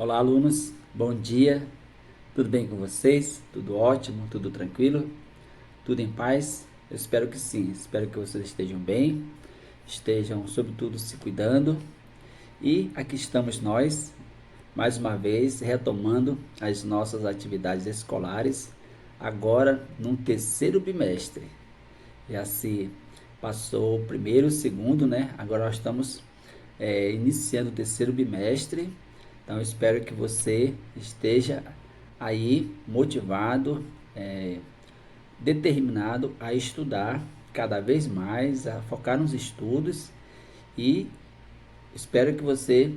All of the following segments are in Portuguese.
Olá, alunos, bom dia, tudo bem com vocês? Tudo ótimo, tudo tranquilo? Tudo em paz? Eu espero que sim, espero que vocês estejam bem, estejam, sobretudo, se cuidando. E aqui estamos nós, mais uma vez, retomando as nossas atividades escolares, agora num terceiro bimestre. Já se passou o primeiro, o segundo, né? Agora nós estamos iniciando o terceiro bimestre. Então eu espero que você esteja aí motivado, é, determinado a estudar cada vez mais, a focar nos estudos e espero que você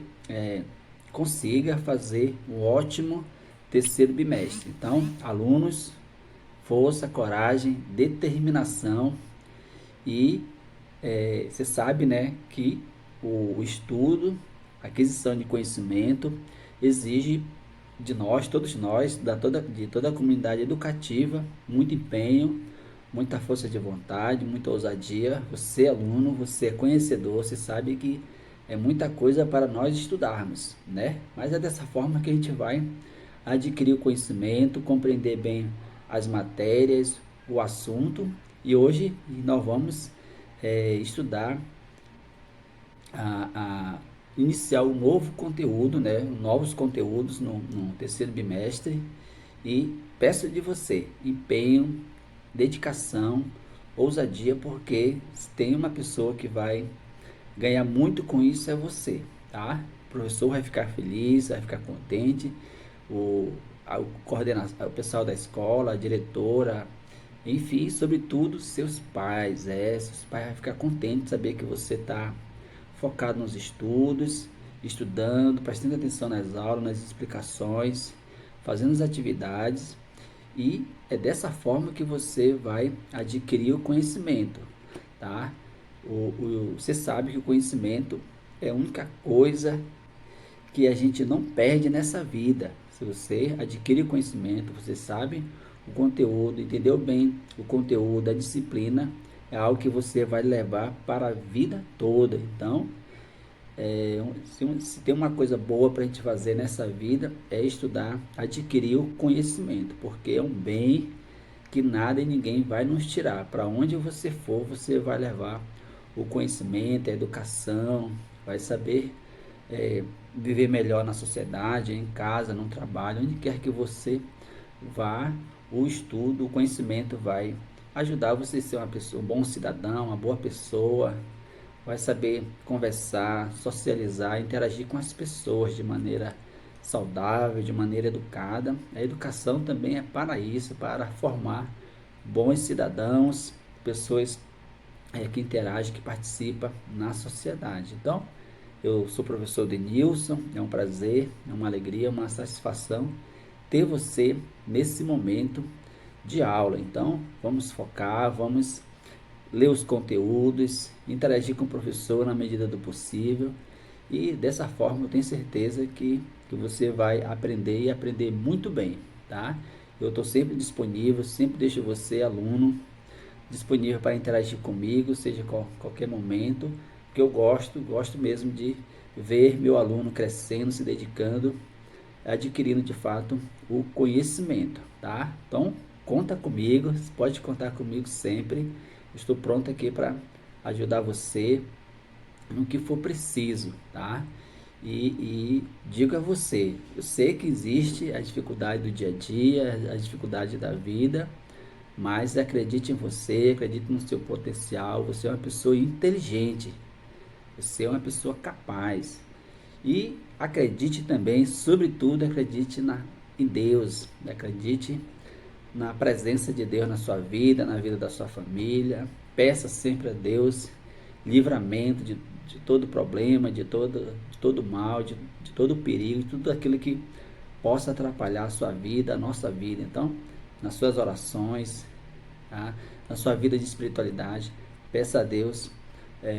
consiga fazer um ótimo terceiro bimestre. Então, alunos, força, coragem, determinação e você sabe, né, que o estudo, a aquisição de conhecimento exige de nós, todos nós, de toda a comunidade educativa, muito empenho, muita força de vontade, muita ousadia. Você, aluno, você é conhecedor, você sabe que é muita coisa para nós estudarmos, né? Mas é dessa forma que a gente vai adquirir o conhecimento, compreender bem as matérias, o assunto. E hoje nós vamos estudar a iniciar um novo conteúdo, né? Novos conteúdos no terceiro bimestre. E peço de você empenho, dedicação, ousadia, porque se tem uma pessoa que vai ganhar muito com isso é você, tá? O professor vai ficar feliz, vai ficar contente, o coordenação, o pessoal da escola, a diretora, enfim, sobretudo seus pais, seus pais vão ficar contentes de saber que você está focado nos estudos, estudando, prestando atenção nas aulas, nas explicações, fazendo as atividades e é dessa forma que você vai adquirir o conhecimento, tá? Você sabe que o conhecimento é a única coisa que a gente não perde nessa vida. Se você adquire conhecimento, você sabe o conteúdo, entendeu bem o conteúdo, a disciplina, é algo que você vai levar para a vida toda. Então, se tem uma coisa boa para a gente fazer nessa vida é estudar, adquirir o conhecimento, porque é um bem que nada e ninguém vai nos tirar. Para onde você for, você vai levar o conhecimento, a educação, vai saber viver melhor na sociedade, em casa, no trabalho, onde quer que você vá, o estudo, o conhecimento vai ajudar você a ser uma pessoa, um bom cidadão, uma boa pessoa, vai saber conversar, socializar, interagir com as pessoas de maneira saudável, de maneira educada. A educação também é para isso, para formar bons cidadãos, pessoas que interagem, que participam na sociedade. Então, eu sou o professor Denilson, é um prazer, é uma alegria, uma satisfação ter você nesse momento de aula. Então, vamos focar, vamos ler os conteúdos, interagir com o professor na medida do possível e dessa forma eu tenho certeza que você vai aprender e aprender muito bem, tá? Eu estou sempre disponível, sempre deixo você, aluno, disponível para interagir comigo, seja qualquer momento, que eu gosto mesmo de ver meu aluno crescendo, se dedicando, adquirindo de fato o conhecimento, tá? Então, conta comigo, pode contar comigo sempre. Estou pronto aqui para ajudar você no que for preciso, tá? E digo a você, eu sei que existe a dificuldade do dia a dia, a dificuldade da vida, mas acredite em você, acredite no seu potencial. Você é uma pessoa inteligente, você é uma pessoa capaz. E acredite também, sobretudo, acredite em Deus, acredite na presença de Deus na sua vida, na vida da sua família. Peça sempre a Deus livramento de todo problema, de todo mal, de todo perigo, de tudo aquilo que possa atrapalhar a sua vida, a nossa vida. Então, nas suas orações, tá? Na sua vida de espiritualidade, peça a Deus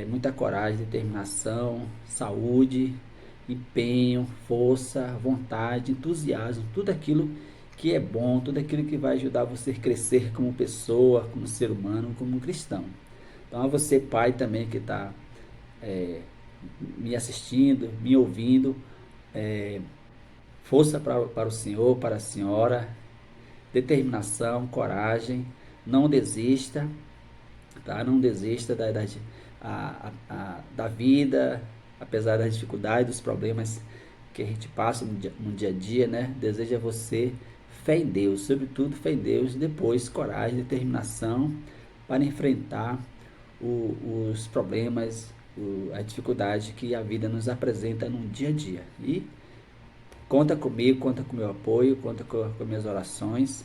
muita coragem, determinação, saúde, empenho, força, vontade, entusiasmo, tudo aquilo que é bom, tudo aquilo que vai ajudar você a crescer como pessoa, como ser humano, como cristão. Então, a você, pai, também que está me assistindo, me ouvindo, Força para o senhor, para a senhora, determinação, coragem, não desista, tá? Não desista da vida, apesar das dificuldades, dos problemas que a gente passa no dia a dia, né? Deseja você fé em Deus, sobretudo fé em Deus, e depois coragem, determinação para enfrentar os problemas, a dificuldade que a vida nos apresenta no dia a dia. E conta comigo, conta com o meu apoio, conta com minhas orações,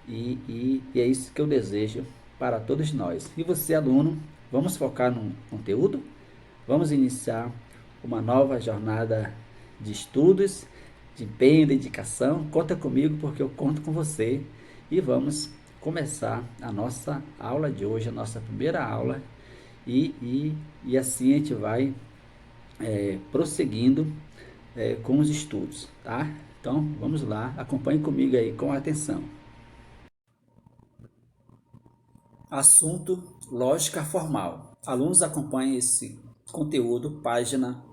e é isso que eu desejo para todos nós. E você, aluno, vamos focar no conteúdo? Vamos iniciar uma nova jornada de estudos, de empenho, dedicação. Conta comigo porque eu conto com você e vamos começar a nossa aula de hoje, a nossa primeira aula, e assim a gente vai prosseguindo com os estudos, tá? Então vamos lá, acompanhe comigo aí com atenção. Assunto: lógica formal. Alunos, acompanhem esse conteúdo, página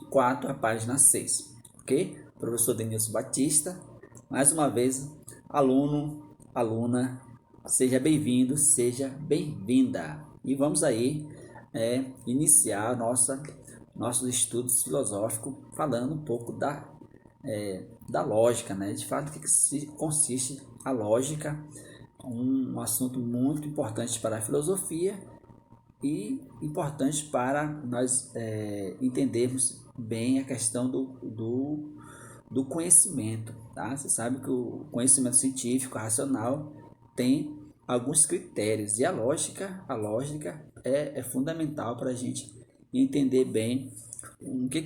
4 a página 6, ok? Professor Denilson Batista, mais uma vez, aluno, aluna, seja bem-vindo, seja bem-vinda. E vamos aí iniciar nossos estudos filosóficos falando um pouco da lógica, né? De fato, o que consiste a lógica, um assunto muito importante para a filosofia e importante para nós entendermos bem a questão do conhecimento, tá? Você sabe que o conhecimento científico, racional, tem alguns critérios, e a lógica é fundamental para a gente entender bem em que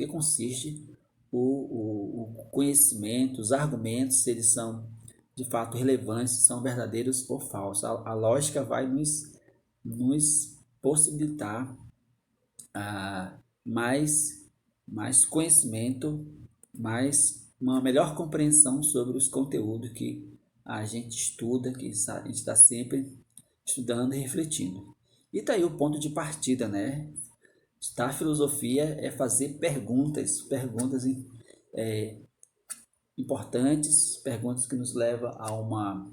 consiste o conhecimento, os argumentos, se eles são de fato relevantes, se são verdadeiros ou falsos. A lógica vai nos possibilitar mais conhecimento, mais uma melhor compreensão sobre os conteúdos que a gente estuda, que a gente está sempre estudando e refletindo. E tá aí o ponto de partida, né? Estudar filosofia é fazer perguntas importantes, perguntas que nos levam a uma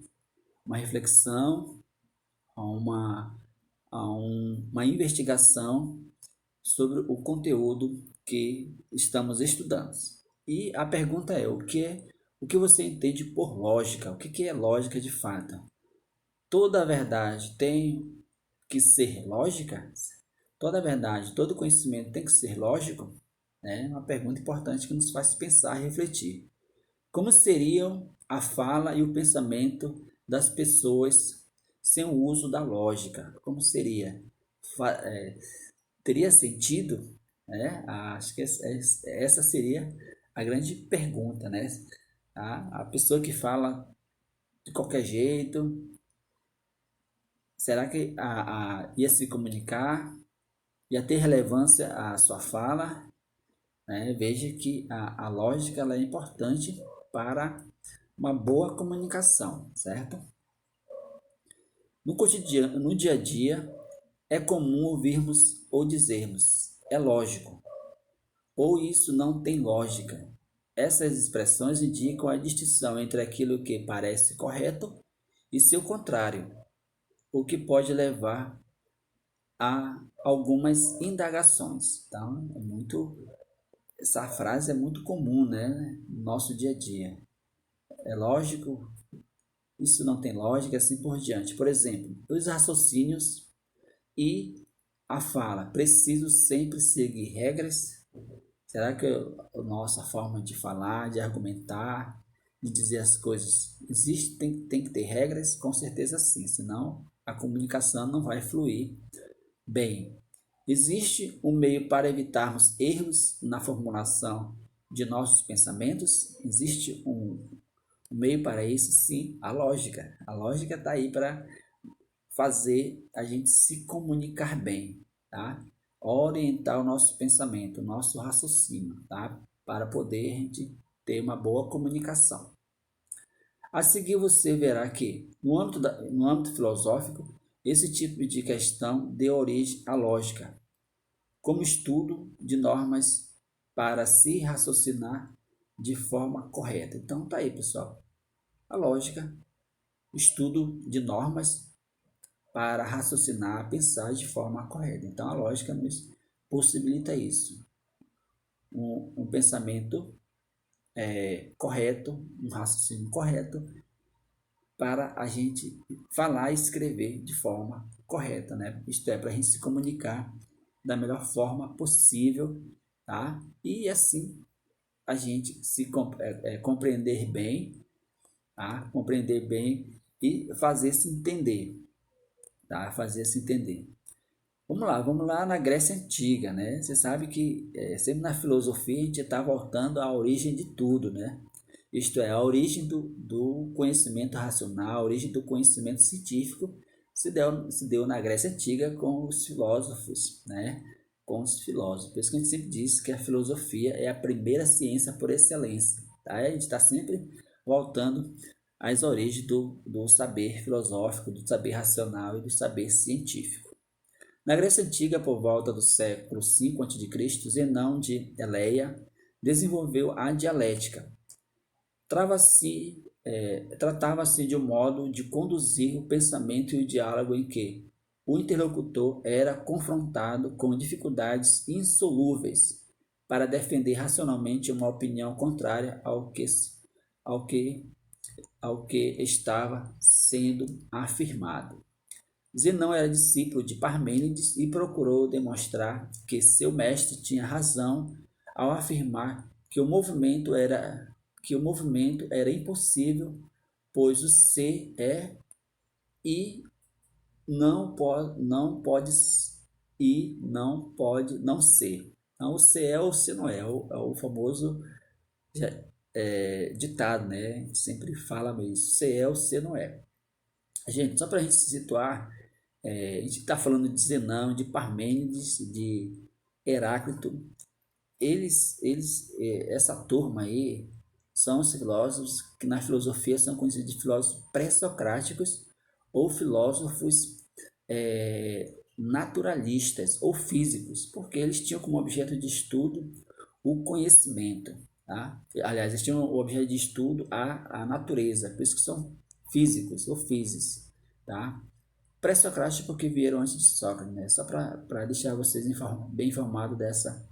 reflexão, a uma investigação sobre o conteúdo que estamos estudando. E a pergunta é: o que você entende por lógica? O que é lógica de fato? Toda verdade tem que ser lógica? Toda verdade, todo conhecimento tem que ser lógico? É uma pergunta importante que nos faz pensar e refletir. Como seriam a fala e o pensamento das pessoas sem o uso da lógica? Como seria? Teria sentido? Acho que essa seria a grande pergunta, né? A pessoa que fala de qualquer jeito, será que ia se comunicar? Ia ter relevância a sua fala? Né? Veja que a lógica ela é importante para uma boa comunicação, certo? No cotidiano, no dia a dia, é comum ouvirmos ou dizermos: é lógico, ou isso não tem lógica. Essas expressões indicam a distinção entre aquilo que parece correto e seu contrário, o que pode levar a algumas indagações. Então, essa frase é muito comum, né, no nosso dia a dia. É lógico, isso não tem lógica, assim por diante. Por exemplo, os raciocínios e a fala: preciso sempre seguir regras? Será que a nossa forma de falar, de argumentar, de dizer as coisas, tem que ter regras? Com certeza sim, senão a comunicação não vai fluir bem. Existe um meio para evitarmos erros na formulação de nossos pensamentos? Existe um meio para isso? Sim, a lógica. A lógica está aí para fazer a gente se comunicar bem, tá? Orientar o nosso pensamento, o nosso raciocínio, tá? Para poder a gente ter uma boa comunicação. A seguir você verá que, no âmbito filosófico, esse tipo de questão deu origem à lógica, como estudo de normas para se raciocinar de forma correta. Então tá aí, pessoal. A lógica, estudo de normas para raciocinar, pensar de forma correta. Então a lógica nos possibilita isso. Um pensamento correto, um raciocínio correto, para a gente falar e escrever de forma correta, né? Isto é, para a gente se comunicar da melhor forma possível, tá? E assim a gente se compreender bem, tá? Compreender bem e fazer se entender, tá? Fazer se entender. Vamos lá na Grécia Antiga, né? Você sabe que sempre na filosofia a gente está voltando à origem de tudo, né? Isto é, a origem do conhecimento racional, a origem do conhecimento científico se deu na Grécia Antiga com os filósofos, né? Com os filósofos. Por isso que a gente sempre diz que a filosofia é a primeira ciência por excelência, tá? A gente está sempre voltando às origens do saber filosófico, do saber racional e do saber científico. Na Grécia Antiga, por volta do século V a.C., Zenão de Eleia desenvolveu a dialética. Tratava-se de um modo de conduzir o pensamento e o diálogo em que o interlocutor era confrontado com dificuldades insolúveis para defender racionalmente uma opinião contrária ao que, ao que estava sendo afirmado. Zenão era discípulo de Parmênides e procurou demonstrar que seu mestre tinha razão ao afirmar que o movimento era impossível, pois o ser é e não pode não ser. Então, o ser é ou se não é, o famoso ditado, né? A gente sempre fala isso, ser é ou se não é. Gente, só para a gente se situar, a gente está falando de Zenão, de Parmênides, de Heráclito. Essa turma aí são os filósofos que na filosofia são conhecidos de filósofos pré-socráticos ou filósofos naturalistas ou físicos, porque eles tinham como objeto de estudo o conhecimento, tá? Aliás, eles tinham o objeto de estudo a natureza, por isso que são físicos ou físicos, tá? Pré-socráticos porque vieram antes de Sócrates, né? Só para deixar vocês bem informados dessa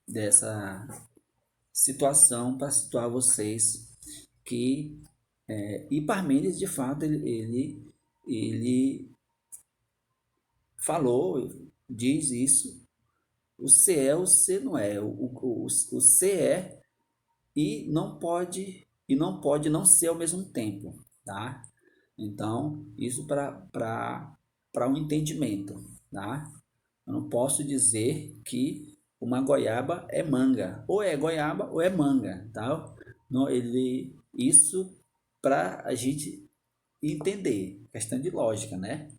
dessa situação, para situar vocês que e Parmênides de fato ele falou, diz isso, o ser é, o ser não é, o ser é e não pode não ser ao mesmo tempo, tá? Então isso para um entendimento, tá? Eu não posso dizer que uma goiaba é manga, ou é goiaba ou é manga, tá? Não, isso para a gente entender, questão de lógica, né?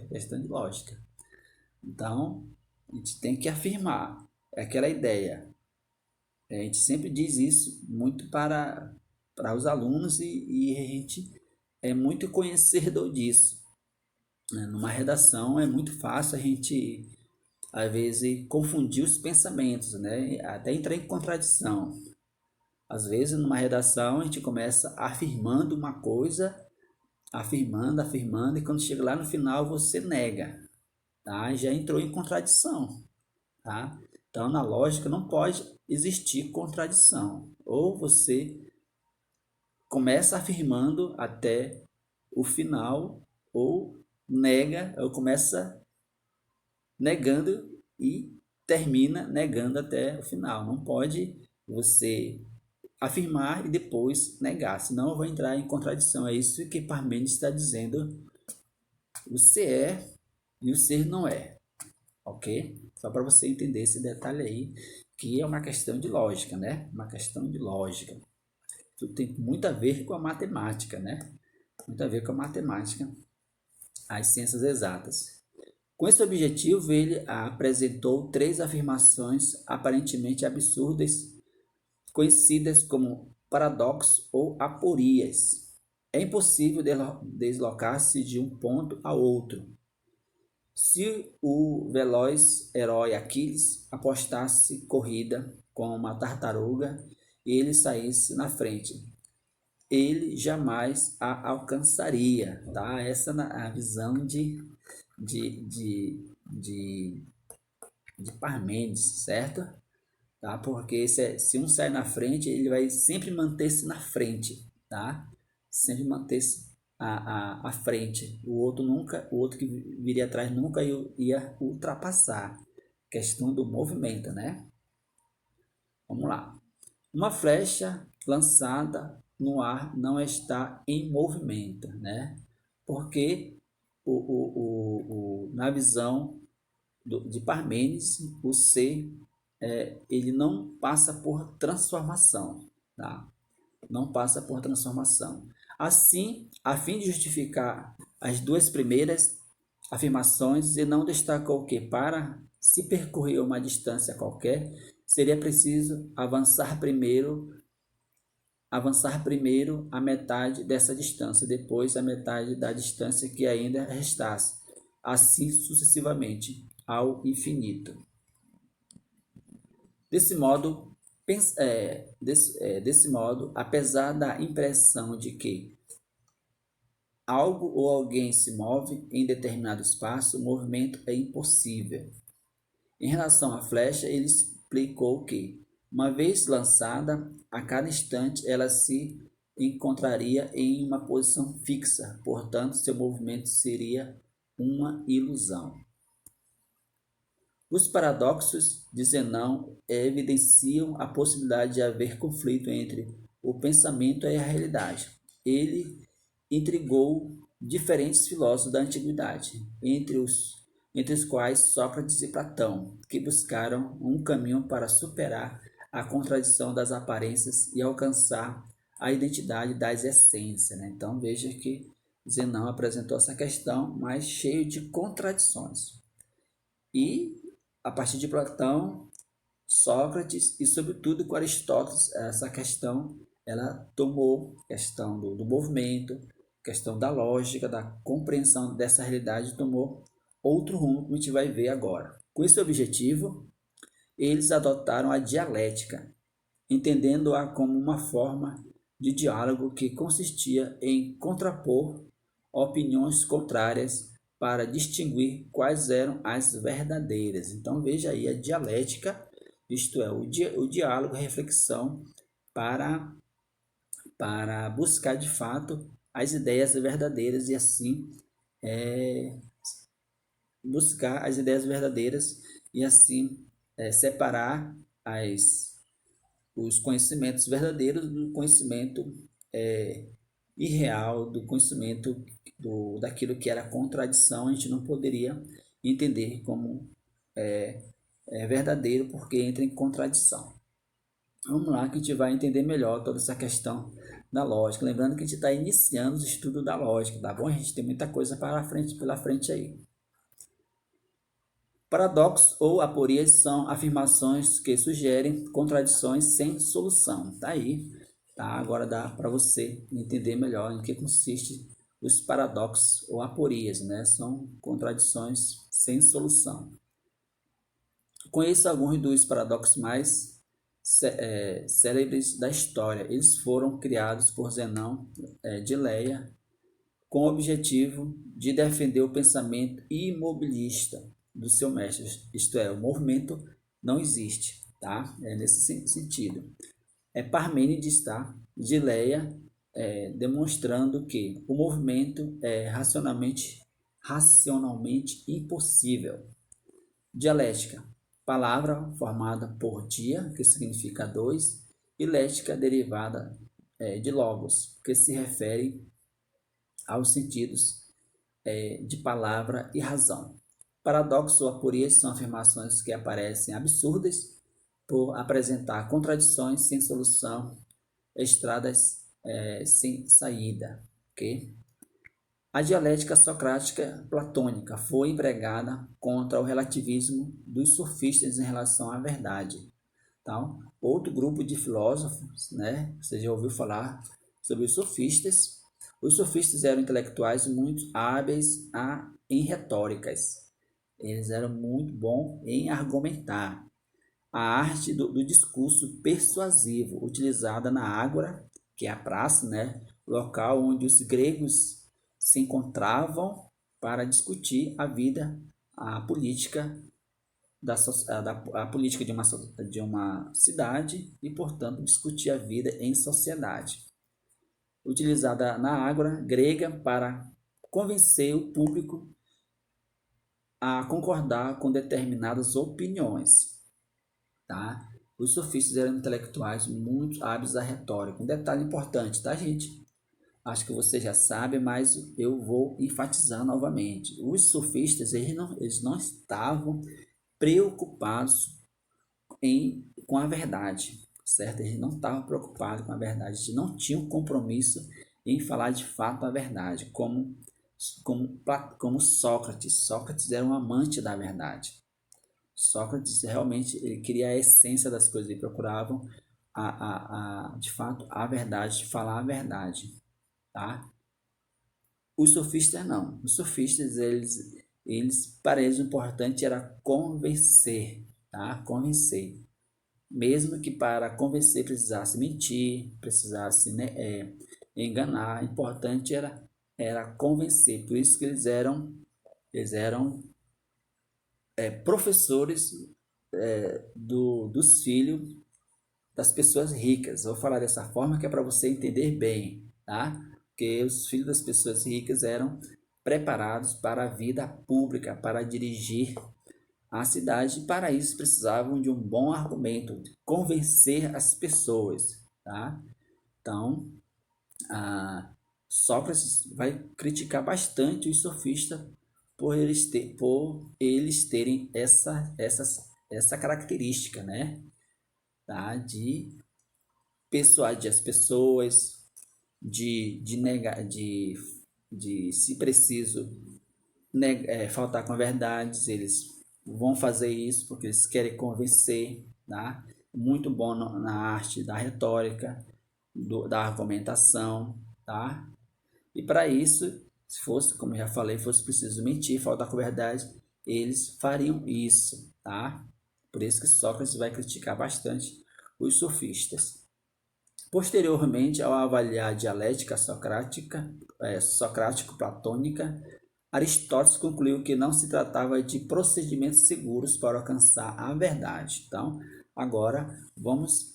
Questão de lógica. Então, a gente tem que afirmar, é aquela ideia. A gente sempre diz isso muito para os alunos e a gente é muito conhecedor disso, né? Numa redação é muito fácil a gente às vezes confundir os pensamentos, né? Até entrar em contradição. Às vezes, numa redação, a gente começa afirmando uma coisa, afirmando, e quando chega lá no final você nega, tá? Já entrou em contradição, tá? Então, na lógica, não pode existir contradição. Ou você começa afirmando até o final, ou nega, ou começa negando e termina negando até o final. Não pode você afirmar e depois negar, senão eu vou entrar em contradição. É isso que Parmênides está dizendo. O ser é e o ser não é, ok? Só para você entender esse detalhe aí, que é uma questão de lógica, né? Uma questão de lógica. Isso tem muito a ver com a matemática, né? Muito a ver com a matemática, as ciências exatas. Com esse objetivo, ele apresentou três afirmações aparentemente absurdas, conhecidas como paradoxos ou aporias. É impossível deslocar-se de um ponto a outro. Se o veloz herói Aquiles apostasse corrida com uma tartaruga e ele saísse na frente, ele jamais a alcançaria, tá? Essa é a visão de, de, de, de Parmênides, certo? Tá? Porque se um sai na frente, ele vai sempre manter-se na frente, tá? Sempre manter-se à frente. O outro que viria atrás nunca ia ultrapassar. Questão do movimento, né? Vamos lá. Uma flecha lançada no ar não está em movimento, né? Porque na visão de Parmênides, o ser ele não passa por transformação, tá? Não passa por transformação. Assim, a fim de justificar as duas primeiras afirmações, e não destacou que para se percorrer uma distância qualquer, seria preciso avançar primeiro a metade dessa distância, depois a metade da distância que ainda restasse, assim sucessivamente, ao infinito. Desse modo, apesar da impressão de que algo ou alguém se move em determinado espaço, o movimento é impossível. Em relação à flecha, ele explicou que, uma vez lançada, a cada instante ela se encontraria em uma posição fixa, portanto, seu movimento seria uma ilusão. Os paradoxos de Zenão evidenciam a possibilidade de haver conflito entre o pensamento e a realidade. Ele intrigou diferentes filósofos da antiguidade, entre os quais Sócrates e Platão, que buscaram um caminho para superar a contradição das aparências e alcançar a identidade das essências, né? Então veja que Zenão apresentou essa questão, mas cheio de contradições. E a partir de Platão, Sócrates e sobretudo com Aristóteles, essa questão ela tomou questão do movimento, questão da lógica, da compreensão dessa realidade, tomou outro rumo que a gente vai ver agora. Com esse objetivo, eles adotaram a dialética, entendendo-a como uma forma de diálogo que consistia em contrapor opiniões contrárias para distinguir quais eram as verdadeiras. Então veja aí a dialética, isto é, o diálogo, a reflexão para buscar de fato as ideias verdadeiras e assim buscar as ideias verdadeiras e assim separar os conhecimentos verdadeiros do conhecimento irreal, do conhecimento daquilo que era contradição. A gente não poderia entender como verdadeiro porque entra em contradição. Vamos lá que a gente vai entender melhor toda essa questão da lógica. Lembrando que a gente está iniciando os estudos da lógica, tá bom? A gente tem muita coisa pela frente aí. Paradoxos ou aporias são afirmações que sugerem contradições sem solução. Tá aí, tá? Agora dá para você entender melhor em que consiste os paradoxos ou aporias, né? São contradições sem solução. Conheço alguns dos paradoxos mais célebres da história. Eles foram criados por Zenão de Leia com o objetivo de defender o pensamento imobilista do seu mestre, isto é, o movimento não existe, tá? É nesse sentido. Parmênides, tá? De Leia, demonstrando que o movimento é racionalmente impossível. Dialética, palavra formada por dia, que significa dois, e lética derivada de logos, que se refere aos sentidos de palavra e razão. Paradoxo ou aporias são afirmações que aparecem absurdas por apresentar contradições sem solução, estradas sem saída. Okay? A dialética socrática platônica foi empregada contra o relativismo dos sofistas em relação à verdade. Então, outro grupo de filósofos, né? Você já ouviu falar sobre os sofistas. Os sofistas eram intelectuais muito hábeis em retóricas. Eles eram muito bons em argumentar. A arte do discurso persuasivo, utilizada na ágora, que é a praça, né? Local onde os gregos se encontravam para discutir a vida, a política a política de uma cidade e, portanto, discutir a vida em sociedade. Utilizada na ágora grega para convencer o público a concordar com determinadas opiniões, tá? Os sofistas eram intelectuais muito hábeis à retórica. Um detalhe importante, tá, gente? Acho que você já sabe, mas eu vou enfatizar novamente. Os sofistas, eles não estavam preocupados com a verdade, certo? Eles não estavam preocupados com a verdade, eles não tinham compromisso em falar de fato a verdade, como Sócrates. Sócrates era um amante da verdade. Sócrates realmente ele queria a essência das coisas, ele procurava de fato a verdade, falar a verdade, tá? Os sofistas não. Os sofistas eles para eles o importante era convencer, tá? Convencer. Mesmo que para convencer precisasse mentir, precisasse, né, enganar, o importante era convencer. Por isso que eles eram professores dos filhos das pessoas ricas. Vou falar dessa forma que é para você entender bem, tá? Porque os filhos das pessoas ricas eram preparados para a vida pública, para dirigir a cidade, e para isso precisavam de um bom argumento, de convencer as pessoas, tá? Então, a Sócrates vai criticar bastante os sofistas por eles terem essa característica, né? Tá? De persuadir as pessoas, de negar, se preciso, faltar com a verdade, eles vão fazer isso porque eles querem convencer, tá? Muito bom na arte da retórica, da argumentação, tá? E para isso, se fosse, como eu já falei, fosse preciso mentir, faltar com a verdade, eles fariam isso, tá? Por isso que Sócrates vai criticar bastante os sofistas. Posteriormente, ao avaliar a dialética socrático-platônica, Aristóteles concluiu que não se tratava de procedimentos seguros para alcançar a verdade. Então, agora vamos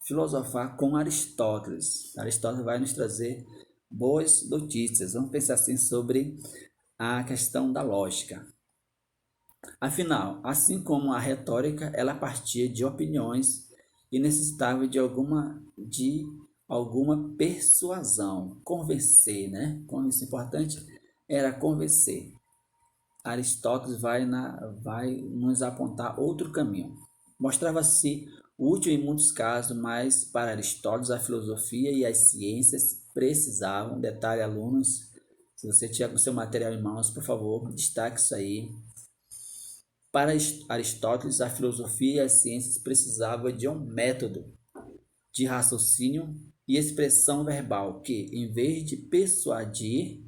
filosofar com Aristóteles. Aristóteles vai nos trazer boas notícias. Vamos pensar assim sobre a questão da lógica. Afinal, assim como a retórica, ela partia de opiniões e necessitava de alguma persuasão, convencer, né? Convencer, importante era convencer. Aristóteles vai nos apontar outro caminho. Mostrava-se útil em muitos casos, mas para Aristóteles a filosofia e as ciências precisavam, detalhe alunos, se você tiver com seu material em mãos, por favor, destaque isso aí. Para Aristóteles, a filosofia e as ciências precisavam de um método de raciocínio e expressão verbal que, em vez de persuadir,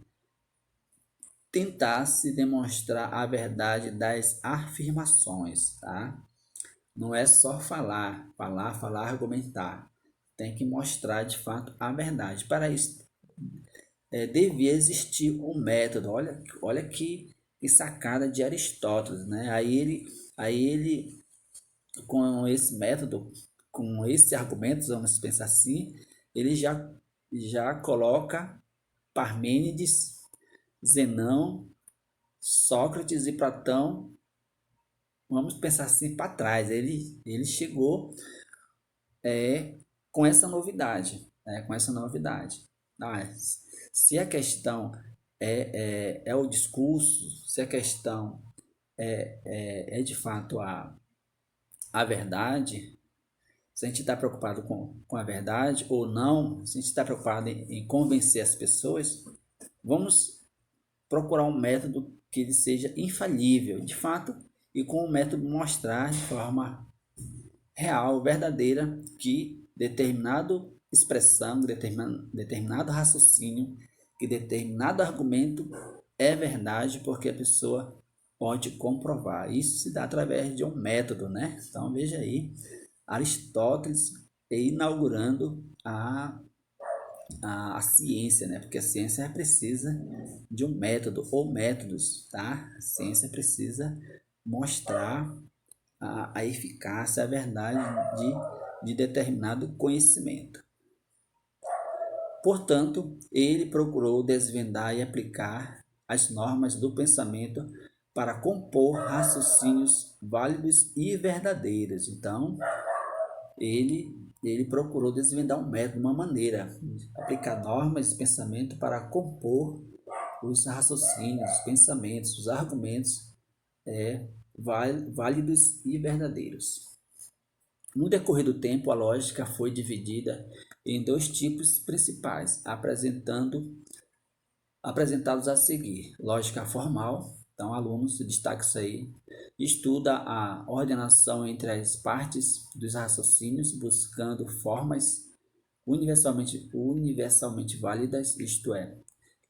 tentasse demonstrar a verdade das afirmações, tá? Não é só falar, argumentar. Tem que mostrar de fato a verdade. Para isso, devia existir um método. Olha que sacada de Aristóteles, né? Aí ele, com esse método, com esse argumento, vamos pensar assim, ele já coloca Parmênides, Zenão, Sócrates e Platão, vamos pensar assim para trás. Ele chegou com essa novidade, né? Com essa novidade. Mas se a questão é o discurso, se a questão é de fato a verdade, se a gente está preocupado com a verdade ou não, se a gente está preocupado em convencer as pessoas, vamos procurar um método que ele seja infalível, de fato, e com o método mostrar de forma real, verdadeira, que determinado expressão, determinado raciocínio, que determinado argumento é verdade, porque a pessoa pode comprovar. Isso se dá através de um método, né? Então veja aí, Aristóteles inaugurando a ciência, né? Porque a ciência precisa de um método ou métodos, tá? A ciência precisa mostrar a eficácia, a verdade de determinado conhecimento. Portanto, ele procurou desvendar e aplicar as normas do pensamento para compor raciocínios válidos e verdadeiros. Então, ele procurou desvendar um método, uma maneira de aplicar normas de pensamento para compor os raciocínios, os pensamentos, os argumentos válidos e verdadeiros. No decorrer do tempo, a lógica foi dividida em dois tipos principais, apresentados a seguir: lógica formal, então alunos, destaca isso aí, estuda a ordenação entre as partes dos raciocínios, buscando formas universalmente válidas, isto é,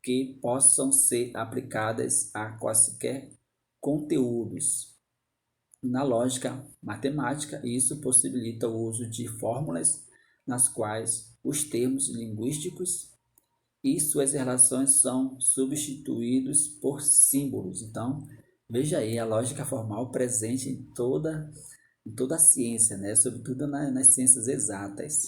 que possam ser aplicadas a quaisquer conteúdos. Na lógica matemática, isso possibilita o uso de fórmulas nas quais os termos linguísticos e suas relações são substituídos por símbolos. Então, veja aí a lógica formal presente em toda a ciência, né? Sobretudo nas ciências exatas.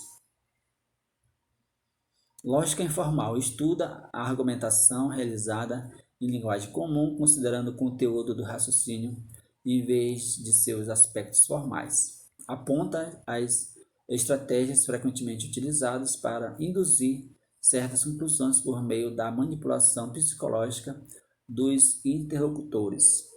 Lógica informal estuda a argumentação realizada em linguagem comum, considerando o conteúdo do raciocínio em vez de seus aspectos formais. Aponta as estratégias frequentemente utilizadas para induzir certas conclusões por meio da manipulação psicológica dos interlocutores.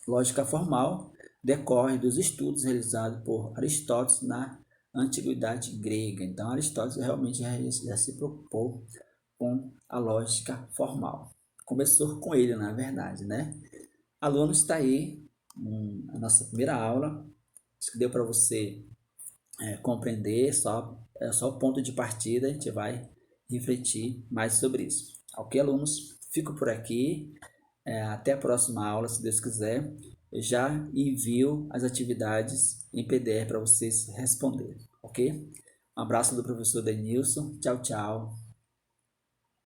Lógica formal decorre dos estudos realizados por Aristóteles na antiguidade grega. Então, Aristóteles realmente já se preocupou com a lógica formal. Começou com ele, na verdade, né? Alunos, está aí a nossa primeira aula. Acho que deu para você compreender, é só o ponto de partida, a gente vai refletir mais sobre isso. Ok, alunos? Fico por aqui. Até a próxima aula, se Deus quiser. Eu já envio as atividades em PDF para vocês responderem, ok? Um abraço do professor Denilson. Tchau, tchau.